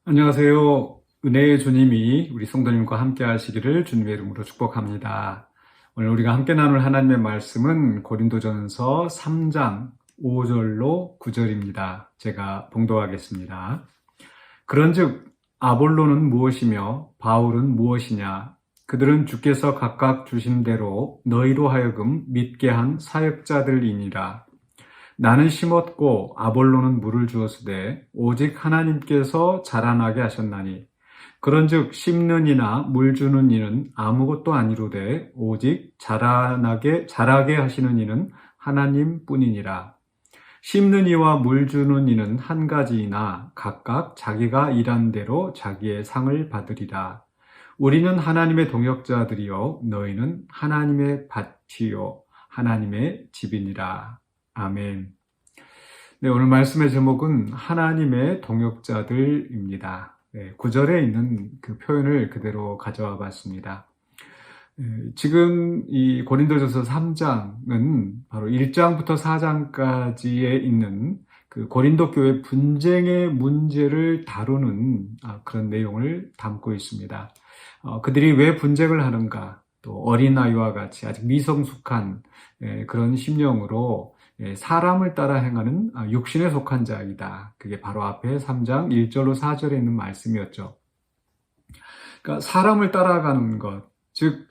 안녕하세요. 은혜의 주님이 우리 성도님과 함께 하시기를 주님의 이름으로 축복합니다. 오늘 우리가 함께 나눌 하나님의 말씀은 고린도전서 3장 5절로 9절입니다. 제가 봉독하겠습니다. 그런즉 아볼로는 무엇이며 바울은 무엇이냐? 그들은 주께서 각각 주신 대로 너희로 하여금 믿게 한 사역자들이니라. 나는 심었고 아볼로는 물을 주었으되 오직 하나님께서 자라나게 하셨나니 그런즉 심는 이나 물 주는 이는 아무것도 아니로되 오직 자라게 하시는 이는 하나님뿐이니라. 심는 이와 물 주는 이는 한 가지이나 각각 자기가 일한 대로 자기의 상을 받으리라. 우리는 하나님의 동역자들이요 너희는 하나님의 밭이요 하나님의 집이니라. 아멘. 네, 오늘 말씀의 제목은 하나님의 동역자들입니다. 네, 9절에 있는 그 표현을 그대로 가져와 봤습니다. 지금 이 고린도전서 3장은 바로 1장부터 4장까지에 있는 그 고린도 교회 분쟁의 문제를 다루는 그런 내용을 담고 있습니다. 그들이 왜 분쟁을 하는가, 또 어린아이와 같이 아직 미성숙한 그런 심령으로 사람을 따라 행하는 육신에 속한 자이다. 그게 바로 앞에 3장 1절로 4절에 있는 말씀이었죠. 그러니까 사람을 따라가는 것, 즉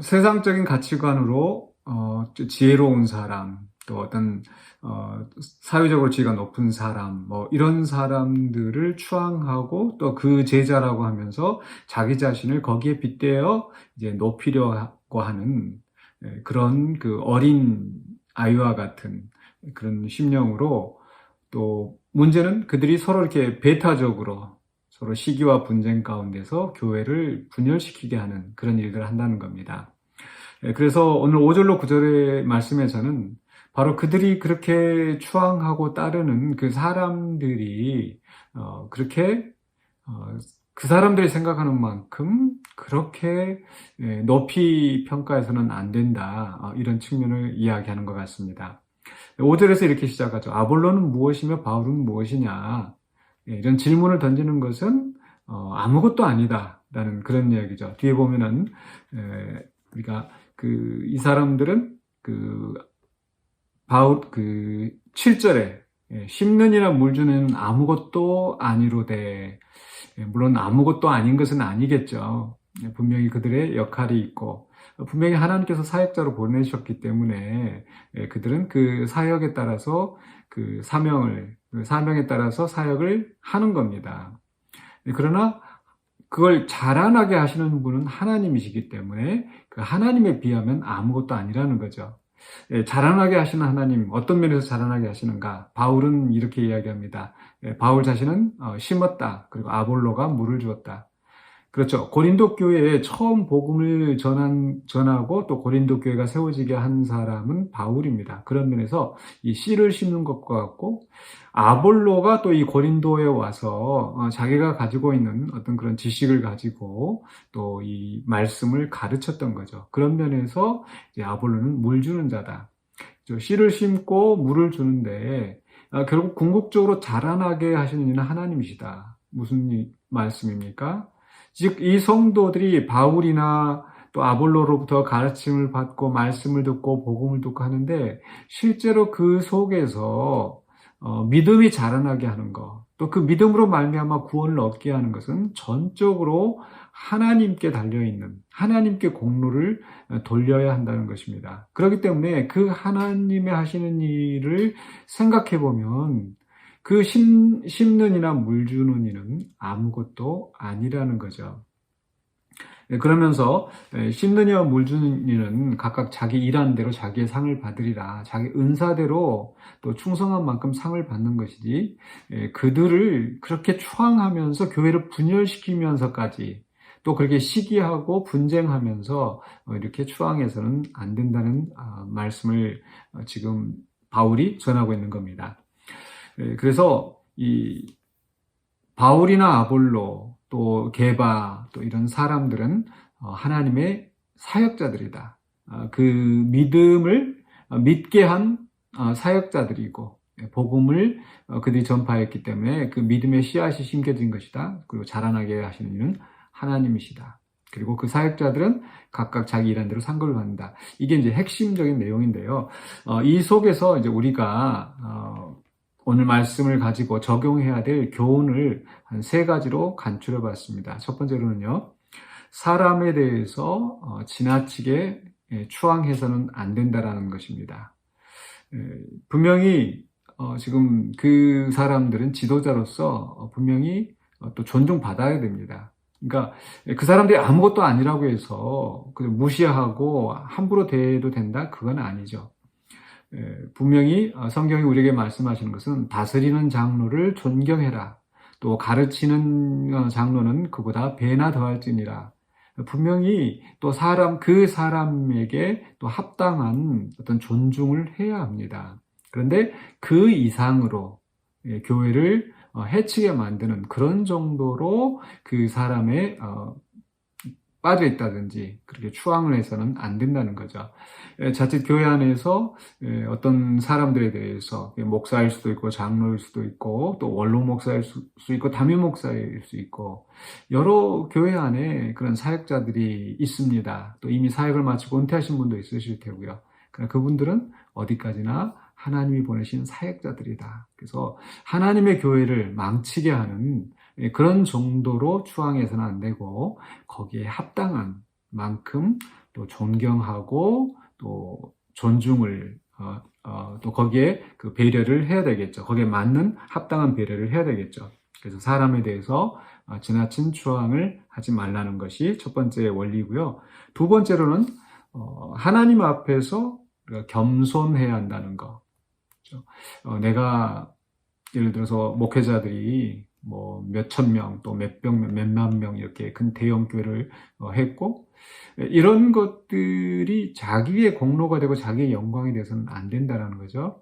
세상적인 가치관으로 지혜로운 사람, 또 어떤 사회적으로 지위가 높은 사람, 이런 사람들을 추앙하고 또 그 제자라고 하면서 자기 자신을 거기에 빗대어 이제 높이려고 하는 그런 그 어린 아이와 같은 그런 심령으로, 또 문제는 그들이 서로 이렇게 배타적으로 서로 시기와 분쟁 가운데서 교회를 분열시키게 하는 그런 일들을 한다는 겁니다. 그래서 오늘 5절로 9절의 말씀에서는 바로 그들이 그렇게 추앙하고 따르는 그 사람들이 그렇게 그 사람들이 생각하는 만큼 그렇게 높이 평가해서는 안 된다, 이런 측면을 이야기하는 것 같습니다. 5절에서 이렇게 시작하죠. 아볼로는 무엇이며 바울은 무엇이냐? 이런 질문을 던지는 것은 아무것도 아니다 라는 그런 이야기죠. 뒤에 보면은 우리가 이 사람들은 바울 7절에 심는 이나 물 주는 아무것도 아니로되, 물론 아무것도 아닌 것은 아니겠죠. 분명히 그들의 역할이 있고 분명히 하나님께서 사역자로 보내셨기 때문에 그들은 그 사역에 따라서 그 사명에 따라서 사역을 하는 겁니다. 그러나 그걸 자라나게 하시는 분은 하나님이시기 때문에 그 하나님에 비하면 아무것도 아니라는 거죠. 자라나게 하시는 하나님, 어떤 면에서 자라나게 하시는가? 바울은 이렇게 이야기합니다. 바울 자신은 심었다. 그리고 아볼로가 물을 주었다. 그렇죠. 고린도 교회에 처음 복음을 전하고 또 고린도 교회가 세워지게 한 사람은 바울입니다. 그런 면에서 이 씨를 심는 것과 같고, 아볼로가 또 이 고린도에 와서 자기가 가지고 있는 어떤 그런 지식을 가지고 또 이 말씀을 가르쳤던 거죠. 그런 면에서 이제 아볼로는 물 주는 자다. 씨를 심고 물을 주는데 결국 궁극적으로 자라나게 하시는 이는 하나님이시다. 무슨 말씀입니까? 즉, 이 성도들이 바울이나 또 아볼로로부터 가르침을 받고 말씀을 듣고 복음을 듣고 하는데, 실제로 그 속에서 믿음이 자라나게 하는 것, 또 그 믿음으로 말미암아 구원을 얻게 하는 것은 전적으로 하나님께 달려있는, 하나님께 공로를 돌려야 한다는 것입니다. 그렇기 때문에 그 하나님의 하시는 일을 생각해 보면 그 심는 이나 물 주는 이는 아무것도 아니라는 거죠. 그러면서 심는 이와 물 주는 이는 각각 자기 일한 대로 자기의 상을 받으리라. 자기 은사대로 또 충성한 만큼 상을 받는 것이지, 그들을 그렇게 추앙하면서 교회를 분열시키면서까지 또 그렇게 시기하고 분쟁하면서 이렇게 추앙해서는 안 된다는 말씀을 지금 바울이 전하고 있는 겁니다. 그래서 이 바울이나 아볼로 또 게바 또 이런 사람들은 하나님의 사역자들이다. 그 믿음을 믿게 한 사역자들이고, 복음을 그들이 전파했기 때문에 그 믿음의 씨앗이 심겨진 것이다. 그리고 자라나게 하시는 이는 하나님이시다. 그리고 그 사역자들은 각각 자기 일한 대로 상급을 받는다. 이게 이제 핵심적인 내용인데요. 이 속에서 이제 우리가 오늘 말씀을 가지고 적용해야 될 교훈을 한 3가지로 간추려 봤습니다. 첫 번째로는요, 사람에 대해서 지나치게 추앙해서는 안 된다라는 것입니다. 분명히 지금 그 사람들은 지도자로서 분명히 또 존중받아야 됩니다. 그러니까 그 사람들이 아무것도 아니라고 해서 무시하고 함부로 대해도 된다? 그건 아니죠. 분명히 성경이 우리에게 말씀하시는 것은 다스리는 장로를 존경해라. 또 가르치는 장로는 그보다 배나 더할지니라. 분명히 또 그 사람에게 또 합당한 어떤 존중을 해야 합니다. 그런데 그 이상으로 교회를 해치게 만드는 그런 정도로 그 사람의 빠져 있다든지 그렇게 추앙을 해서는 안 된다는 거죠. 자칫 교회 안에서 어떤 사람들에 대해서 목사일 수도 있고 장로일 수도 있고 또 원로 목사일 수 있고 담임 목사일 수 있고 여러 교회 안에 그런 사역자들이 있습니다. 또 이미 사역을 마치고 은퇴하신 분도 있으실 테고요. 그러나 그분들은 어디까지나 하나님이 보내신 사역자들이다. 그래서 하나님의 교회를 망치게 하는 그런 정도로 추앙해서는 안 되고 거기에 합당한 만큼 또 존경하고 또 존중을 또 거기에 그 배려를 해야 되겠죠. 거기에 맞는 합당한 배려를 해야 되겠죠. 그래서 사람에 대해서 지나친 추앙을 하지 말라는 것이 첫 번째 원리고요. 두 번째로는 하나님 앞에서 우리가 겸손해야 한다는 거. 내가 예를 들어서 목회자들이 뭐 몇천 명, 또 몇만 명 이렇게 큰 대형 교회를 했고 이런 것들이 자기의 공로가 되고 자기의 영광이 돼서는 안 된다는 거죠.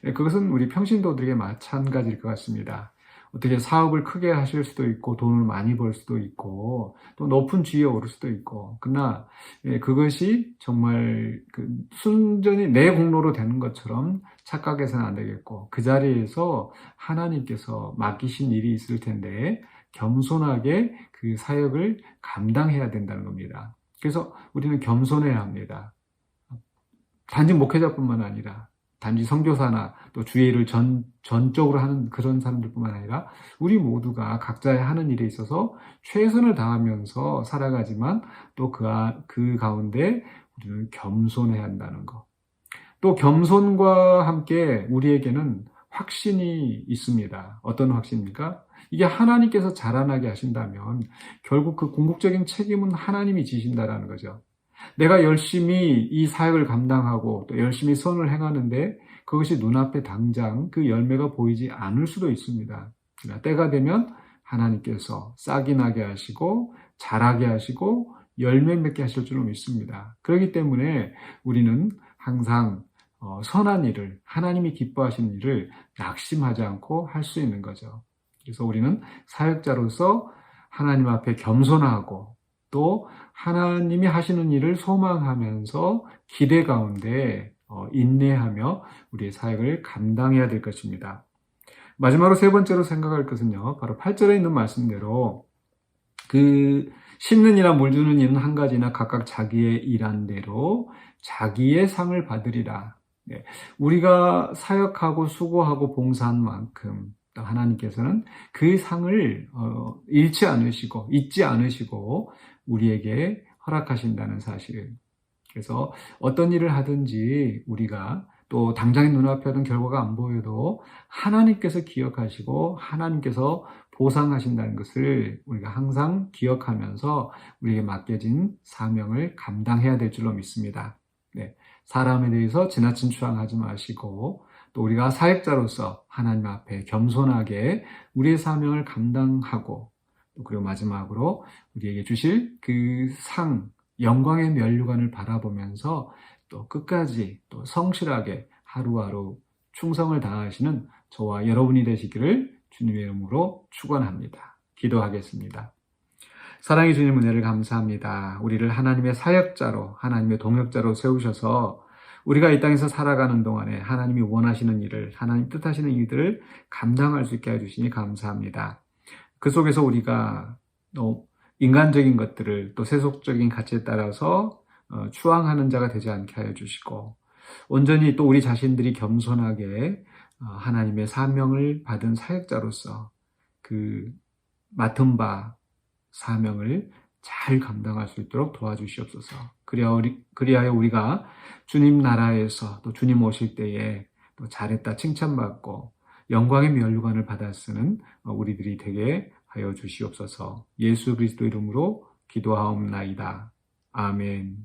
그것은 우리 평신도들에게 마찬가지일 것 같습니다. 어떻게 사업을 크게 하실 수도 있고 돈을 많이 벌 수도 있고 또 높은 지위에 오를 수도 있고 그러나 그것이 정말 순전히 내 공로로 되는 것처럼 착각해서는 안 되겠고 그 자리에서 하나님께서 맡기신 일이 있을 텐데 겸손하게 그 사역을 감당해야 된다는 겁니다. 그래서 우리는 겸손해야 합니다. 단지 목회자뿐만 아니라 단지 선교사나 또 주의 일을 전적으로 하는 그런 사람들뿐만 아니라 우리 모두가 각자의 하는 일에 있어서 최선을 다하면서 살아가지만 또 그 가운데 우리는 겸손해야 한다는 것. 또 겸손과 함께 우리에게는 확신이 있습니다. 어떤 확신입니까? 이게 하나님께서 자라나게 하신다면 결국 그 궁극적인 책임은 하나님이 지신다라는 거죠. 내가 열심히 이 사역을 감당하고 또 열심히 선을 행하는데 그것이 눈앞에 당장 그 열매가 보이지 않을 수도 있습니다. 그러나 때가 되면 하나님께서 싹이 나게 하시고 자라게 하시고 열매 맺게 하실 줄은 믿습니다. 그렇기 때문에 우리는 항상 선한 일을 하나님이 기뻐하시는 일을 낙심하지 않고 할 수 있는 거죠. 그래서 우리는 사역자로서 하나님 앞에 겸손하고 또 하나님이 하시는 일을 소망하면서 기대 가운데 인내하며 우리의 사역을 감당해야 될 것입니다. 마지막으로 세 번째로 생각할 것은요, 바로 8절에 있는 말씀대로 그 심는 이나 물 주는 이는 한 가지나 각각 자기의 일한 대로 자기의 상을 받으리라. 네, 우리가 사역하고 수고하고 봉사한 만큼 하나님께서는 그 상을 잃지 않으시고 잊지 않으시고 우리에게 허락하신다는 사실. 그래서 어떤 일을 하든지 우리가 또 당장의 눈앞에 하던 결과가 안 보여도 하나님께서 기억하시고 하나님께서 보상하신다는 것을 우리가 항상 기억하면서 우리에게 맡겨진 사명을 감당해야 될 줄로 믿습니다. 네, 사람에 대해서 지나친 추앙하지 마시고 또 우리가 사역자로서 하나님 앞에 겸손하게 우리의 사명을 감당하고 그리고 마지막으로 우리에게 주실 그 영광의 면류관을 바라보면서 또 끝까지 또 성실하게 하루하루 충성을 다하시는 저와 여러분이 되시기를 주님의 이름으로 축원합니다. 기도하겠습니다. 사랑의 주님 은혜를 감사합니다. 우리를 하나님의 사역자로 하나님의 동역자로 세우셔서 우리가 이 땅에서 살아가는 동안에 하나님이 원하시는 일을, 하나님 뜻하시는 일들을 감당할 수 있게 해주시니 감사합니다. 그 속에서 우리가 인간적인 것들을 또 세속적인 가치에 따라서 추앙하는 자가 되지 않게 하여 주시고, 온전히 또 우리 자신들이 겸손하게 하나님의 사명을 받은 사역자로서 그 맡은 바 사명을 잘 감당할 수 있도록 도와주시옵소서. 그리하여 우리가 주님 나라에서 또 주님 오실 때에 또 잘했다 칭찬받고 영광의 면류관을 받아 쓰는 우리들이 되게 하여 주시옵소서. 예수 그리스도 이름으로 기도하옵나이다. 아멘.